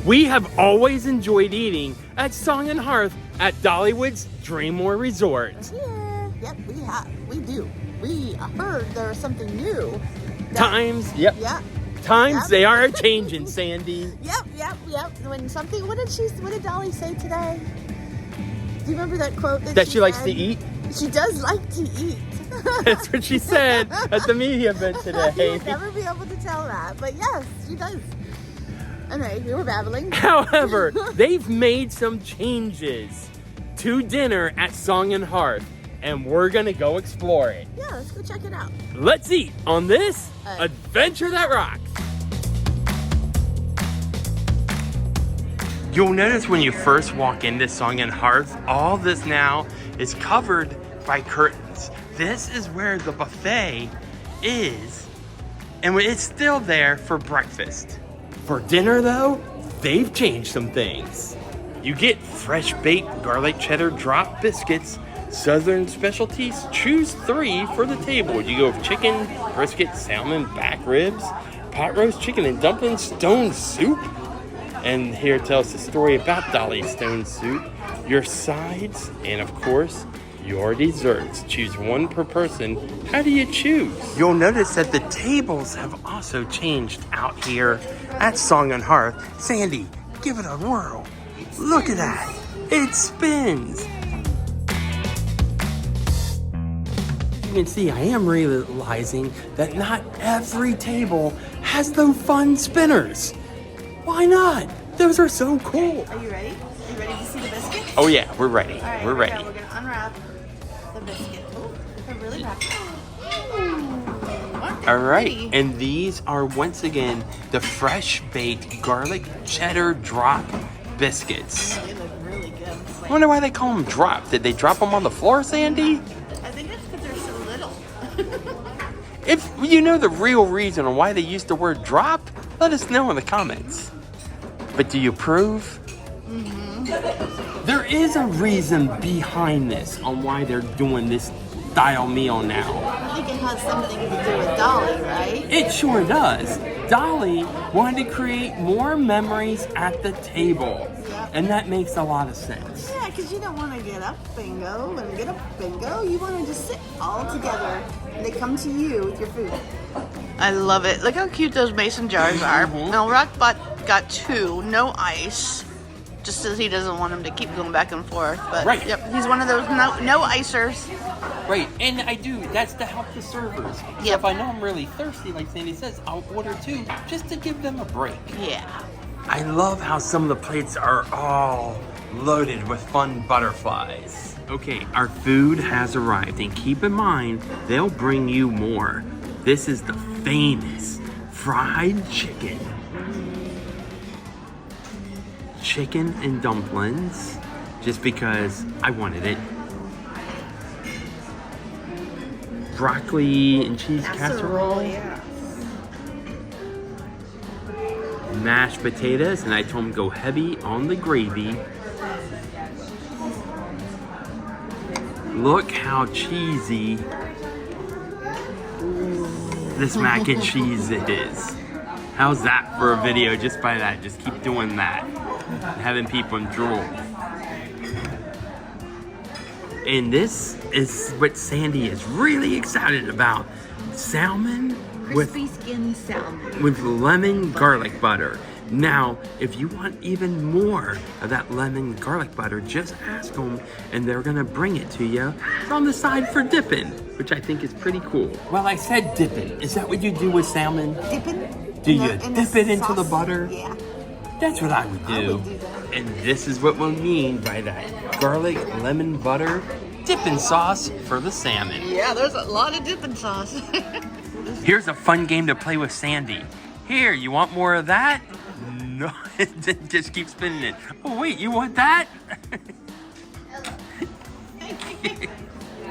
We have always enjoyed eating at Song and Hearth at Dollywood's Dreammore Resort. Yeah, yep, we do. We heard there was something new. Times, yep. Times, they are changing, Sandy. Yep. When something, what did Dolly say today? Do you remember that quote that she likes to eat? She does like to eat. That's what she said at the media event today. You would never be able to tell that, but yes, she does. Anyway, we were babbling. However, they've made some changes to dinner at Song and Hearth, and we're gonna go explore it. Yeah, let's go check it out. Let's eat on this adventure that rocks. You'll notice when you first walk into Song and Hearth, all this now is covered by curtains. This is where the buffet is, and it's still there for breakfast. For dinner though, they've changed some things. You get fresh baked garlic cheddar drop biscuits, Southern specialties. Choose 3 for the table. You go with chicken, brisket, salmon, back ribs, pot roast chicken, and dumpling stone soup. And here tells the story about Dolly's stone soup, your sides, and of course, your desserts. Choose 1 per person. How do you choose? You'll notice that the tables have also changed out here at Song and Hearth. Sandy, give it a whirl. Look at that. It spins. As you can see, I am realizing that not every table has those fun spinners. Why not? Those are so cool. Are you ready? Are you ready to see the biscuit? Oh yeah, we're ready. All right, we're ready. We're gonna unwrap the biscuit. Oh, they're really wrapped. All right, and these are once again the fresh baked garlic cheddar drop biscuits. They look really good. I wonder why they call them drop. Did they drop them on the floor, Sandy? I think it's because they're so little. If you know the real reason on why they used the word drop, let us know in the comments. But do you approve? Mm-hmm. There is a reason behind this on why they're doing this style meal now. I think it has something to do with Dolly, right? It sure does. Dolly wanted to create more memories at the table. Yep. And that makes a lot of sense. Yeah, because you don't want to get up bingo and get up bingo. You want to just sit all together and they come to you with your food. I love it. Look how cute those mason jars are. Now, Rockbot got 2, no ice, just as he doesn't want him to keep going back and forth. But right. Yep, he's one of those no icers. Right, and I do. That's to help the servers. So Yep. if I know I'm really thirsty, like Sandy says, I'll order 2 just to give them a break. Yeah. I love how some of the plates are all loaded with fun butterflies. Okay, our food has arrived, and keep in mind, they'll bring you more. This is the famous fried chicken. Chicken and dumplings, just because I wanted it. Broccoli and cheese casserole. Yeah. Mashed potatoes, and I told him go heavy on the gravy. Look how cheesy this mac and cheese is. How's that for a video just by that? Just keep doing that. Having people drool. And this is what Sandy is really excited about. Salmon Crispy skin salmon. with lemon garlic butter. Now, if you want even more of that lemon garlic butter, just ask them and they're gonna bring it to you. It's on the side for dipping, which I think is pretty cool. Well, I said dipping. Is that what you do with salmon? Dipping? Do you dip it into the butter? Yeah. That's what I would do. I would do that. And this is what we'll mean by that garlic lemon butter dipping sauce for the salmon. Yeah, there's a lot of dipping sauce. Here's a fun game to play with Sandy. Here, you want more of that? No, just keep spinning it. Oh wait, you want that?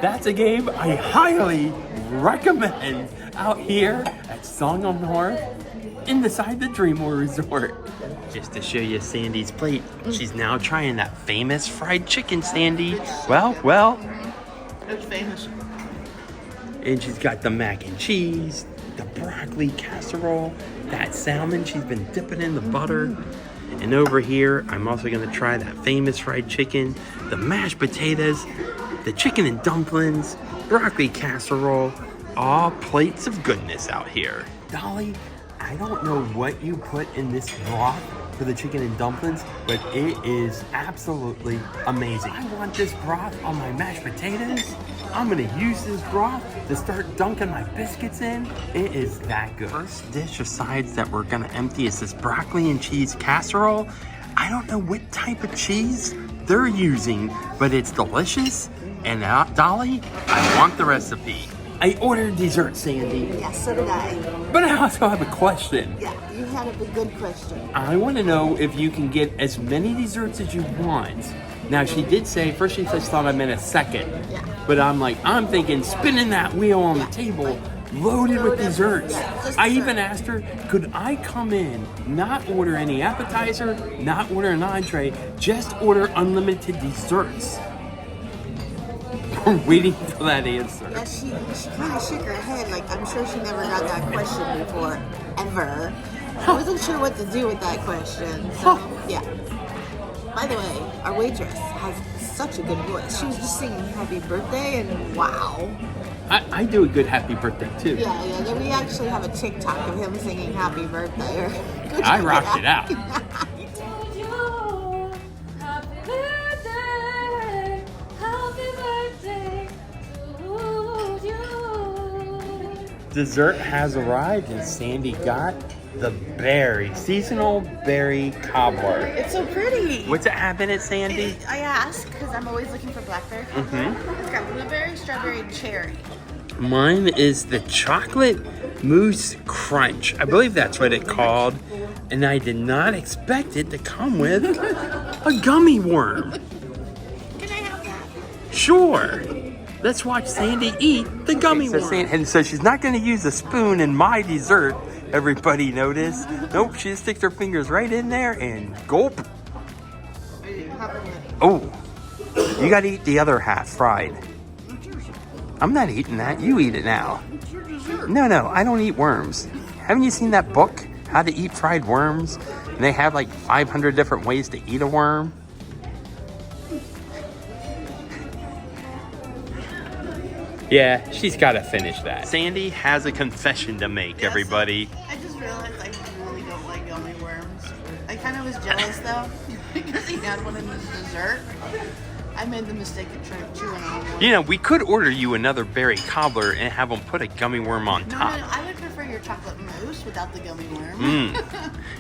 That's a game I highly recommend out here at Song on Hearth inside the Dreammore Resort. Just to show you Sandy's plate, she's now trying that famous fried chicken, Sandy. Well. It's famous. And she's got the mac and cheese, the broccoli casserole, that salmon she's been dipping in the butter. And over here, I'm also gonna try that famous fried chicken, the mashed potatoes, the chicken and dumplings, broccoli casserole, all plates of goodness out here. Dolly, I don't know what you put in this broth for the chicken and dumplings, but it is absolutely amazing. I want this broth on my mashed potatoes. I'm gonna use this broth to start dunking my biscuits in. It is that good. First dish of sides that we're gonna empty is this broccoli and cheese casserole. I don't know what type of cheese they're using, but it's delicious. And Dolly, I want the recipe. I ordered dessert, Sandy. Yes, so did I. But I also have a question. Yeah, you had a good question. I want to know if you can get as many desserts as you want. Now, she did say, first she just thought I meant a second. Yeah. But I'm thinking spinning that wheel on the table, loaded with desserts. Yeah, I even asked her, could I come in, not order any appetizer, not order an entree, just order unlimited desserts? We're waiting for that answer. Yeah, she kind of shook her head, like I'm sure she never got that question before, ever. I wasn't sure what to do with that question, so yeah. By the way, our waitress has such a good voice. She was just singing Happy Birthday, and wow. I do a good happy birthday too. Yeah, then we actually have a TikTok of him singing Happy Birthday. I rocked it out. Dessert has arrived and Sandy got the seasonal berry cobbler. It's so pretty. What's it have in it, Sandy? I ask because I'm always looking for blackberry cobbler. It's got blueberry, strawberry, and cherry. Mine is the chocolate mousse crunch. I believe that's what it's called. And I did not expect it to come with a gummy worm. Can I have that? Sure. Let's watch Sandy eat the gummy worm. And so she's not going to use a spoon in my dessert. Everybody notice? Nope, she just sticks her fingers right in there and gulp. Oh, you got to eat the other half fried. I'm not eating that. You eat it now. No, I don't eat worms. Haven't you seen that book, How to Eat Fried Worms? And they have like 500 different ways to eat a worm. Yeah, she's got to finish that. Sandy has a confession to make, everybody. I just realized I really don't like gummy worms. I kind of was jealous though because he had one in his dessert. I made the mistake of trying chewing on one. You know, we could order you another berry cobbler and have them put a gummy worm on top. No, I would prefer your chocolate mousse without the gummy worm.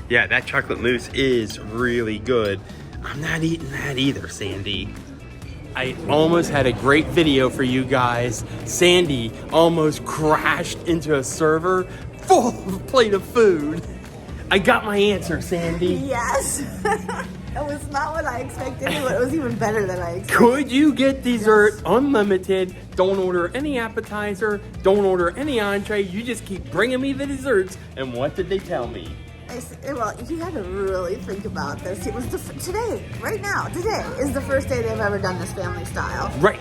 Yeah, that chocolate mousse is really good. I'm not eating that either, Sandy. I almost had a great video for you guys. Sandy almost crashed into a server full of a plate of food. I got my answer, Sandy. Yes. That was not what I expected, but it was even better than I expected. Could you get dessert unlimited? Don't order any appetizer. Don't order any entree. You just keep bringing me the desserts. And what did they tell me? Well, you had to really think about this. It was today is the first day they've ever done this family style. Right.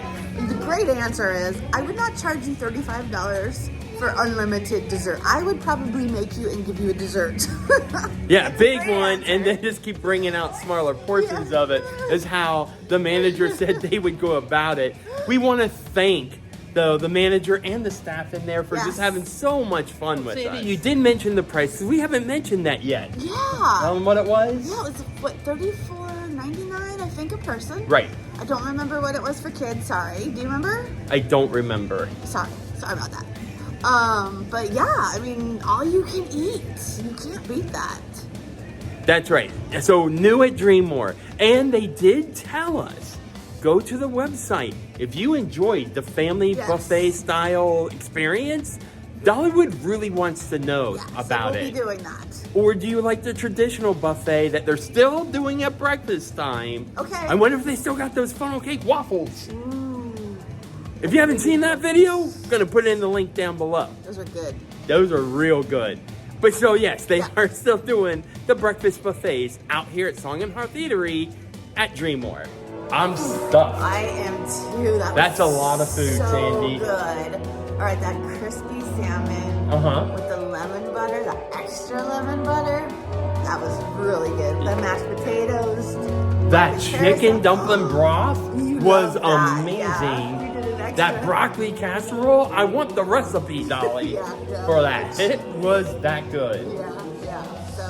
The great answer is, I would not charge you $35 for unlimited dessert. I would probably make you and give you a dessert. Yeah, big one, and then just keep bringing out smaller portions of it is how the manager said they would go about it. We want to thank the manager and the staff in there for just having so much fun with us. You did mention the price, because we haven't mentioned that yet. Yeah. Tell them what it was? Yeah, it was, $34.99, I think, a person. Right. I don't remember what it was for kids, sorry. Do you remember? I don't remember. Sorry about that. But yeah, I mean, all you can eat. You can't beat that. That's right. So new at Dreammore. And they did tell us, go to the website. If you enjoyed the family buffet style experience, Dollywood really wants to know about it. We'll be doing that. Or do you like the traditional buffet that they're still doing at breakfast time? Okay. I wonder if they still got those funnel cake waffles. If you haven't seen that video, I'm going to put it in the link down below. Those are good. Those are real good. But so yes, they are still doing the breakfast buffets out here at Southern Eatery at Dreammore. I'm stuffed. I am too. That's a lot of food, Sandy. Good. All right, that crispy salmon with the lemon butter, the extra lemon butter. That was really good. The mashed potatoes. That chicken dumpling broth You was love that, amazing. yeah. You did an extra. That broccoli casserole, I want the recipe, Dolly, Yeah. for that. It was that good. Yeah. So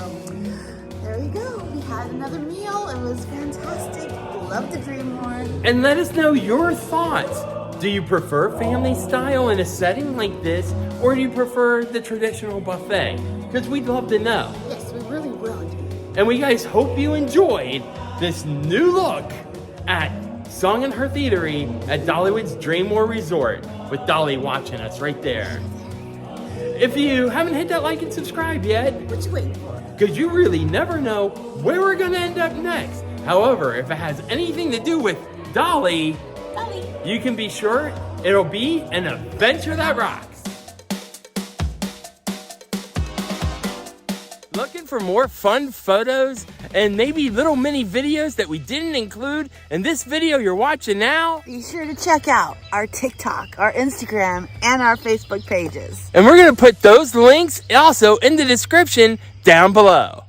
there you go. We had another meal. It was fantastic. Love the Dreammore. And let us know your thoughts. Do you prefer family style in a setting like this, or do you prefer the traditional buffet? Because we'd love to know. Yes, we really will. And we guys hope you enjoyed this new look at Song and Hearth Eatery at Dollywood's Dreammore Resort with Dolly watching us right there. If you haven't hit that like and subscribe yet, What you waiting for? because you really never know where we're going to end up next. However, if it has anything to do with Dolly, you can be sure it'll be an adventure that rocks. Looking for more fun photos and maybe little mini videos that we didn't include in this video you're watching now? Be sure to check out our TikTok, our Instagram, and our Facebook pages. And we're going to put those links also in the description down below.